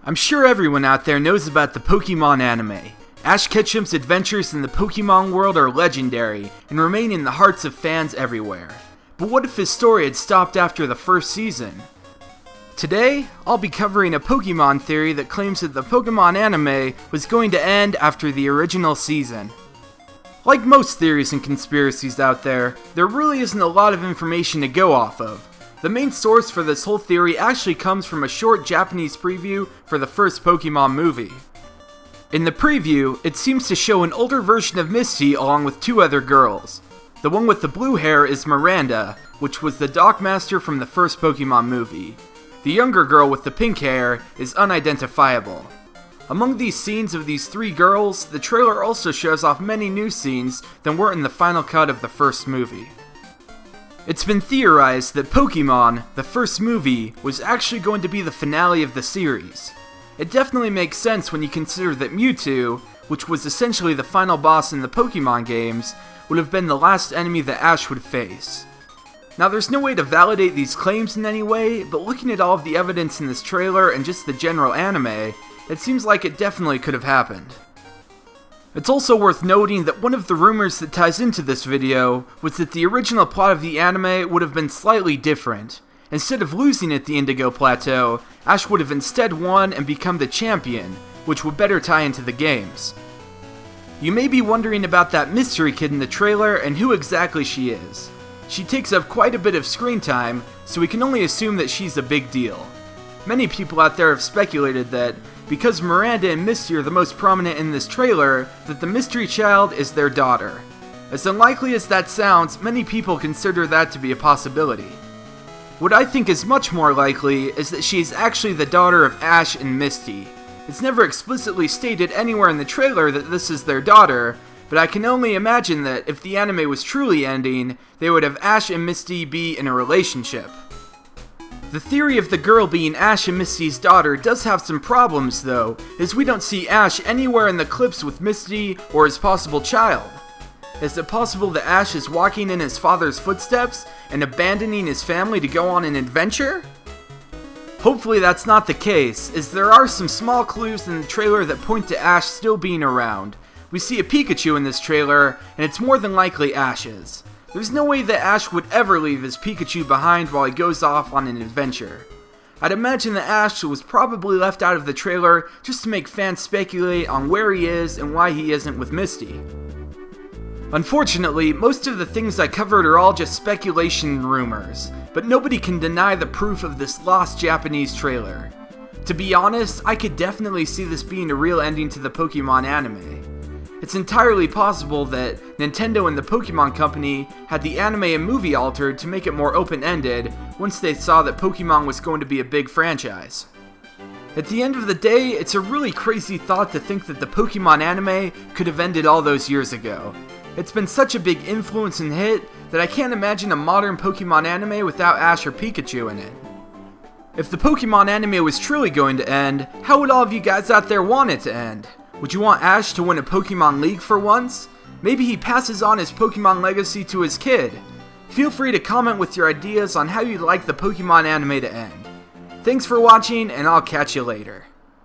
I'm sure everyone out there knows about the Pokemon anime. Ash Ketchum's adventures in the Pokemon world are legendary and remain in the hearts of fans everywhere. But what if his story had stopped after the first season? Today, I'll be covering a Pokemon theory that claims that the Pokemon anime was going to end after the original season. Like most theories and conspiracies out there really isn't a lot of information to go off of. The main source for this whole theory actually comes from a short Japanese preview for the first Pokemon movie. In the preview, it seems to show an older version of Misty along with two other girls. The one with the blue hair is Miranda, which was the Dock Master from the first Pokemon movie. The younger girl with the pink hair is unidentifiable. Among these scenes of these three girls, the trailer also shows off many new scenes that weren't in the final cut of the first movie. It's been theorized that Pokemon, the first movie, was actually going to be the finale of the series. It definitely makes sense when you consider that Mewtwo, which was essentially the final boss in the Pokemon games, would have been the last enemy that Ash would face. Now there's no way to validate these claims in any way, but looking at all of the evidence in this trailer and just the general anime, it seems like it definitely could have happened. It's also worth noting that one of the rumors that ties into this video was that the original plot of the anime would have been slightly different. Instead of losing at the Indigo Plateau, Ash would have instead won and become the champion, which would better tie into the games. You may be wondering about that mystery kid in the trailer and who exactly she is. She takes up quite a bit of screen time, so we can only assume that she's a big deal. Many people out there have speculated that, because Miranda and Misty are the most prominent in this trailer, that the mystery child is their daughter. As unlikely as that sounds, many people consider that to be a possibility. What I think is much more likely is that she is actually the daughter of Ash and Misty. It's never explicitly stated anywhere in the trailer that this is their daughter, but I can only imagine that if the anime was truly ending, they would have Ash and Misty be in a relationship. The theory of the girl being Ash and Misty's daughter does have some problems though, as we don't see Ash anywhere in the clips with Misty or his possible child. Is it possible that Ash is walking in his father's footsteps and abandoning his family to go on an adventure? Hopefully that's not the case, as there are some small clues in the trailer that point to Ash still being around. We see a Pikachu in this trailer, and it's more than likely Ash's. There's no way that Ash would ever leave his Pikachu behind while he goes off on an adventure. I'd imagine that Ash was probably left out of the trailer just to make fans speculate on where he is and why he isn't with Misty. Unfortunately, most of the things I covered are all just speculation and rumors, but nobody can deny the proof of this lost Japanese trailer. To be honest, I could definitely see this being a real ending to the Pokemon anime. It's entirely possible that Nintendo and the Pokemon Company had the anime and movie altered to make it more open-ended once they saw that Pokemon was going to be a big franchise. At the end of the day, it's a really crazy thought to think that the Pokemon anime could have ended all those years ago. It's been such a big influence and hit that I can't imagine a modern Pokemon anime without Ash or Pikachu in it. If the Pokemon anime was truly going to end, how would all of you guys out there want it to end? Would you want Ash to win a Pokemon League for once? Maybe he passes on his Pokemon legacy to his kid. Feel free to comment with your ideas on how you'd like the Pokemon anime to end. Thanks for watching, and I'll catch you later.